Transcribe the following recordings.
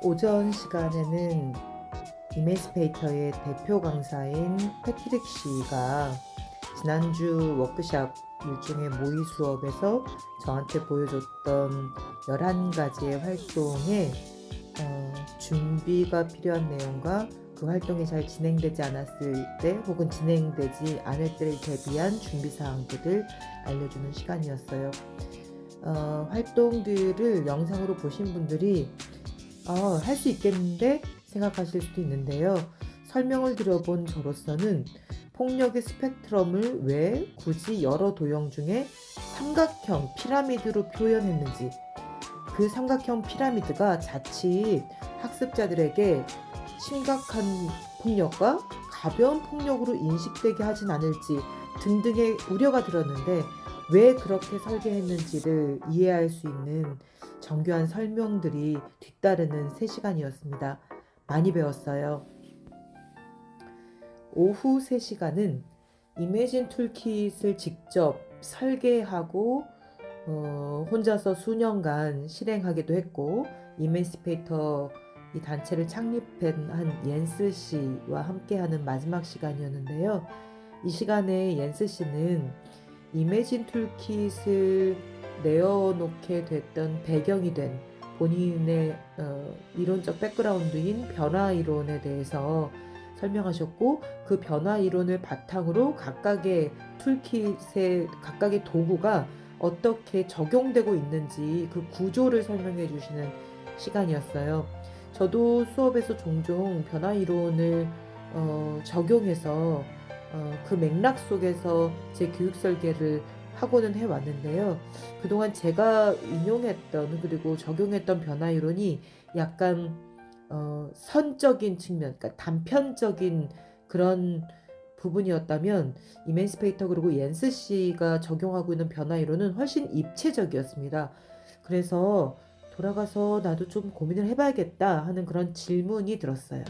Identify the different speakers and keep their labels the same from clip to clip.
Speaker 1: 오전 시간에는 이메스페이터의 대표 강사인 패트릭 씨가 지난주 워크샵 일종의 모의 수업에서 저한테 보여줬던 11가지의 활동에 준비가 필요한 내용과 그 활동이 잘 진행되지 않았을 때 혹은 진행되지 않을 때를 대비한 준비사항들을 알려주는 시간이었어요. 활동들을 영상으로 보신 분들이 할 수 있겠는데 생각하실 수도 있는데요. 설명을 드려본 저로서는 폭력의 스펙트럼을 왜 굳이 여러 도형 중에 삼각형 피라미드로 표현했는지, 그 삼각형 피라미드가 자칫 학습자들에게 심각한 폭력과 가벼운 폭력으로 인식되게 하진 않을지 등등의 우려가 들었는데, 왜 그렇게 설계했는지를 이해할 수 있는 정교한 설명들이 뒤따르는 3시간이었습니다. 많이 배웠어요. 오후 3시간은 이매진 툴킷을 직접 설계하고 혼자서 수년간 실행하기도 했고, 이메스페이터 이 단체를 창립한 옌스 씨와 함께하는 마지막 시간이었는데요. 이 시간에 옌스 씨는 이매진 툴킷을 내어놓게 됐던 배경이 된 본인의 이론적 백그라운드인 변화 이론에 대해서 설명하셨고, 그 변화 이론을 바탕으로 각각의 툴킷의 각각의 도구가 어떻게 적용되고 있는지 그 구조를 설명해 주시는 시간이었어요. 저도 수업에서 종종 변화 이론을 적용해서 그 맥락 속에서 제 교육 설계를 하고는 해왔는데요. 그동안 제가 인용했던 그리고 적용했던 변화 이론이 약간 선적인 측면, 그러니까 단편적인 그런 부분이었다면, 이맨스페이터 그리고 옌스 씨가 적용하고 있는 변화 이론은 훨씬 입체적이었습니다. 그래서 돌아가서 나도 좀 고민을 해봐야겠다 하는 그런 질문이 들었어요.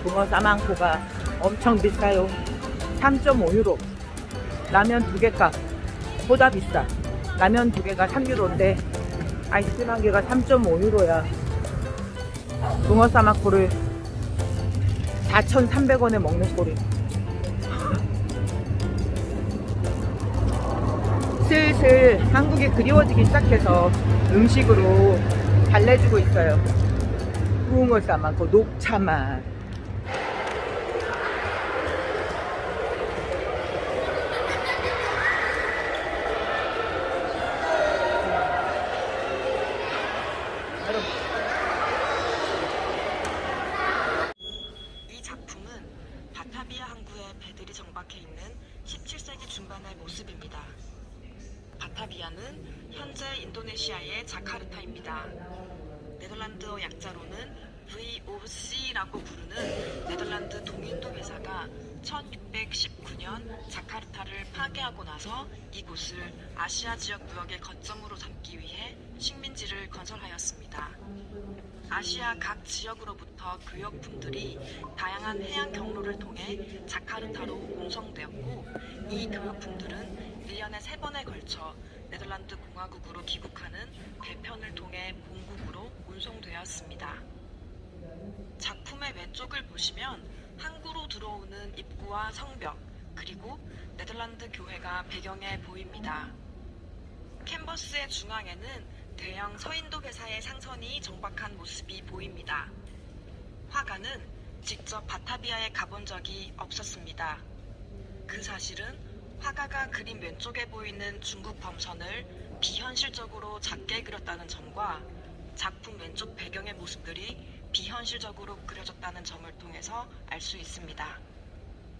Speaker 2: 붕어 싸망코가 엄청 비싸요. 3.5유로. 라면 2개 값 보다 비싸. 라면 2개가 3유로인데 아이스크림 1개가 3.5유로야. 붕어 싸망코를 4,300원에 먹는 꼴이. 슬슬 한국이 그리워지기 시작해서 음식으로 달래주고 있어요. 붕어 싸망코 녹차맛.
Speaker 3: 이 작품은 바타비아 항구에 배들이 정박해 있는 17세기 중반의 모습입니다. 바타비아는 현재 인도네시아의 자카르타입니다. 네덜란드어 약자로는 VOC라고 부르는 네덜란드 동인도 회사가 1619년 자카르타를 파괴하고 나서 이곳을 아시아 지역 무역의 거점으로 삼기 위해 식민지를 건설하였습니다. 아시아 각 지역으로부터 교역품들이 다양한 해양 경로를 통해 자카르타로 운송되었고, 이 교역품들은 1년에 3번에 걸쳐 네덜란드 공화국으로 귀국하는 배편을 통해 본국으로 운송되었습니다. 작품의 왼쪽을 보시면 항구로 들어오는 입구와 성벽, 그리고 네덜란드 교회가 배경에 보입니다. 캔버스의 중앙에는 대형 서인도 회사의 상선이 정박한 모습이 보입니다. 화가는 직접 바타비아에 가본 적이 없었습니다. 그 사실은 화가가 그림 왼쪽에 보이는 중국 범선을 비현실적으로 작게 그렸다는 점과 작품 왼쪽 배경의 모습들이 비현실적으로 그려졌다는 점을 통해서 알 수 있습니다.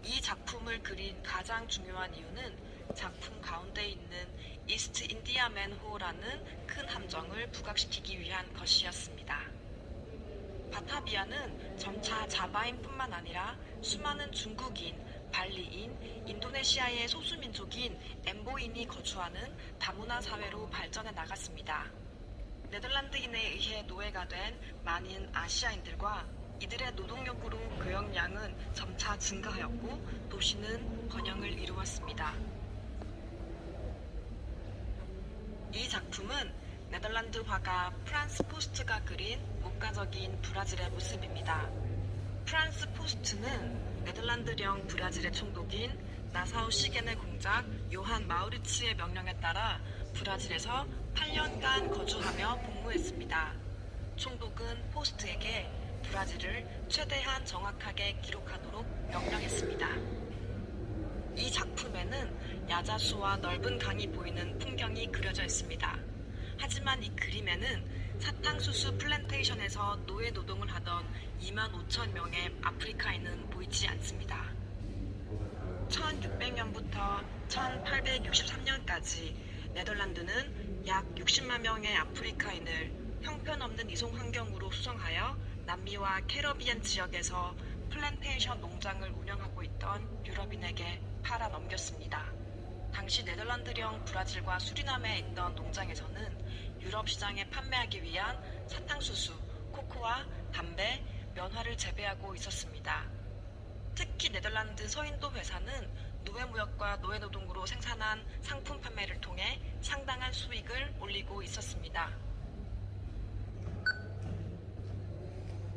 Speaker 3: 이 작품을 그린 가장 중요한 이유는 작품 가운데 있는 이스트 인디아맨호라는 큰 함정을 부각시키기 위한 것이었습니다. 바타비아는 점차 자바인뿐만 아니라 수많은 중국인, 발리인, 인도네시아의 소수민족인 엠보인이 거주하는 다문화 사회로 발전해 나갔습니다. 네덜란드인에 의해 노예가 된 많은 아시아인들과 이들의 노동력으로 교역량은 점차 증가하였고 도시는 번영을 이루었습니다. 이 작품은 네덜란드 화가 프란스 포스트가 그린 목가적인 브라질의 모습입니다. 프란스 포스트는 네덜란드령 브라질의 총독인 나사우 시겐의 공작 요한 마우리츠의 명령에 따라 브라질에서 8년간 거주하며 복무했습니다. 총독은 포스트에게 브라질을 최대한 정확하게 기록하도록 명령했습니다. 이 작품에는 야자수와 넓은 강이 보이는 풍경이 그려져 있습니다. 하지만 이 그림에는 사탕수수 플랜테이션에서 노예 노동을 하던 25,000명의 아프리카인은 보이지 않습니다. 1600년부터 1863년까지 네덜란드는 약 60만 명의 아프리카인을 형편없는 이송 환경으로 수송하여 남미와 캐러비안 지역에서 플랜테이션 농장을 운영하고 있던 유럽인에게 팔아 넘겼습니다. 당시 네덜란드령 브라질과 수리남에 있던 농장에서는 유럽 시장에 판매하기 위한 사탕수수, 코코아, 담배, 면화를 재배하고 있었습니다. 특히 네덜란드 서인도 회사는 노예무역과 노예노동으로 생산한 상품 판매를 통해 상당한 수익을 올리고 있었습니다.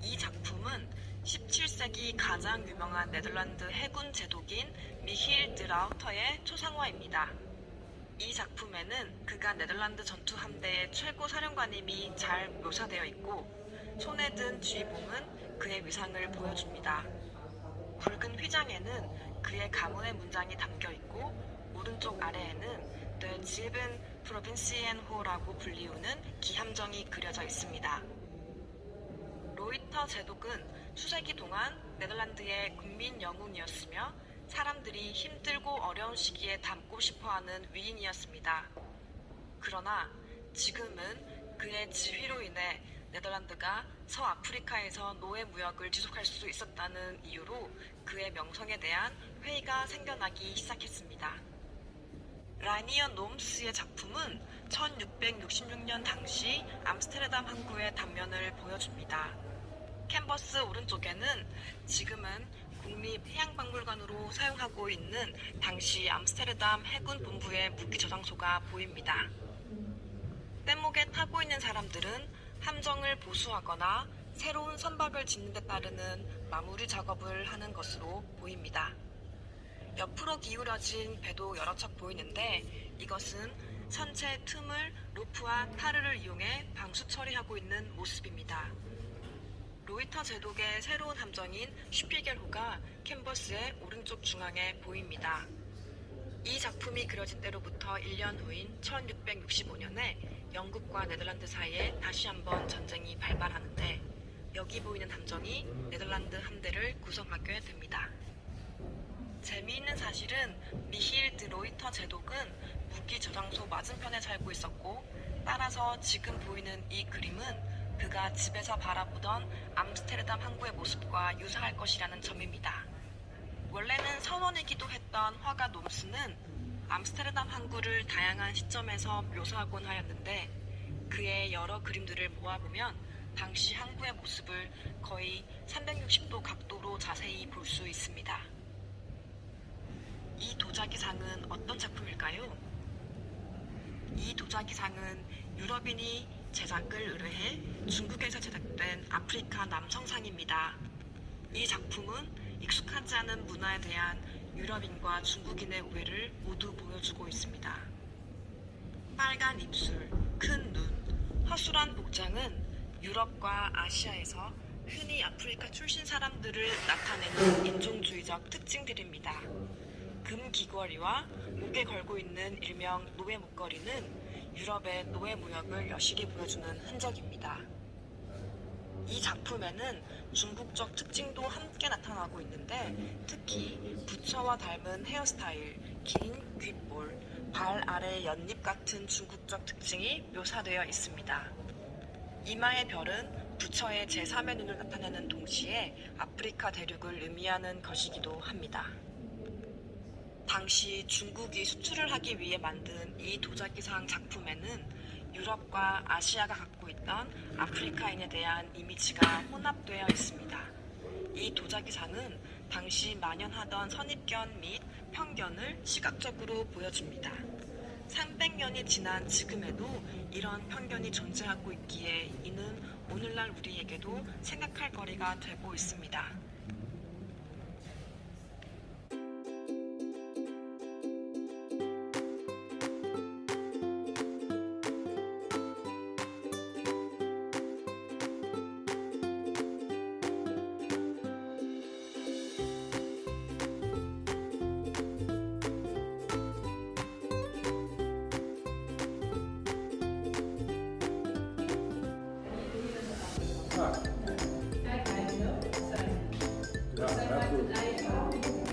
Speaker 3: 이 작품은 17세기 가장 유명한 네덜란드 해군 제독인 미힐 드 라우터의 초상화입니다. 이 작품에는 그가 네덜란드 전투 함대의 최고 사령관임이 잘 묘사되어 있고, 손에 든 쥐봉은 그의 위상을 보여줍니다. 굵은 휘장에는 그의 가문의 문장이 담겨 있고, 오른쪽 아래에는 The Zeven Provincienho라고 불리우는 기함정이 그려져 있습니다. 로이터 제독은 수세기 동안 네덜란드의 국민 영웅이었으며 사람들이 힘들고 어려운 시기에 닮고 싶어하는 위인이었습니다. 그러나 지금은 그의 지휘로 인해 네덜란드가 서아프리카에서 노예 무역을 지속할 수 있었다는 이유로 그의 명성에 대한 회의가 생겨나기 시작했습니다. 라니어 놈스의 작품은 1666년 당시 암스테르담 항구의 단면을 보여줍니다. 캔버스 오른쪽에는 지금은 국립해양박물관으로 사용하고 있는 당시 암스테르담 해군 본부의 무기 저장소가 보입니다. 뗏목에 타고 있는 사람들은 함정을 보수하거나 새로운 선박을 짓는 데 따르는 마무리 작업을 하는 것으로 보입니다. 옆으로 기울어진 배도 여러 척 보이는데 이것은 선체 틈을 로프와 타르를 이용해 방수 처리하고 있는 모습입니다. 로이터 제독의 새로운 함정인 슈피겔호가 캔버스의 오른쪽 중앙에 보입니다. 이 작품이 그려진 때로부터 1년 후인 1665년에 영국과 네덜란드 사이에 다시 한번 전쟁이 발발하는데 여기 보이는 함정이 네덜란드 함대를 구성하게 됩니다. 재미있는 사실은 미힐 드 로이터 제독은 무기 저장소 맞은편에 살고 있었고, 따라서 지금 보이는 이 그림은 그가 집에서 바라보던 암스테르담 항구의 모습과 유사할 것이라는 점입니다. 원래는 선원이기도 했던 화가 놈스는 암스테르담 항구를 다양한 시점에서 묘사하곤 하였는데, 그의 여러 그림들을 모아보면 당시 항구의 모습을 거의 360도 각도로 자세히 볼 수 있습니다. 이 도자기상은 어떤 작품일까요? 이 도자기상은 유럽인이 제작을 의뢰해 중국에서 제작된 아프리카 남성상입니다. 이 작품은 익숙하지 않은 문화에 대한 유럽인과 중국인의 우애를 모두 보여주고 있습니다. 빨간 입술, 큰 눈, 허술한 복장은 유럽과 아시아에서 흔히 아프리카 출신 사람들을 나타내는 인종주의적 특징들입니다. 금 귀걸이와 목에 걸고 있는 일명 노예 목걸이는 유럽의 노예 무역을 여실히 보여주는 흔적입니다. 이 작품에는 중국적 특징도 함께 나타나고 있는데, 특히 부처와 닮은 헤어스타일, 긴 귓볼, 발 아래 연잎 같은 중국적 특징이 묘사되어 있습니다. 이마의 별은 부처의 제3의 눈을 나타내는 동시에 아프리카 대륙을 의미하는 것이기도 합니다. 당시 중국이 수출을 하기 위해 만든 이 도자기상 작품에는 유럽과 아시아가 갖고 있던 아프리카인에 대한 이미지가 혼합되어 있습니다. 이 도자기상은 당시 만연하던 선입견 및 편견을 시각적으로 보여줍니다. 300년이 지난 지금에도 이런 편견이 존재하고 있기에 이는 오늘날 우리에게도 생각할 거리가 되고 있습니다.
Speaker 4: Ja, absolut.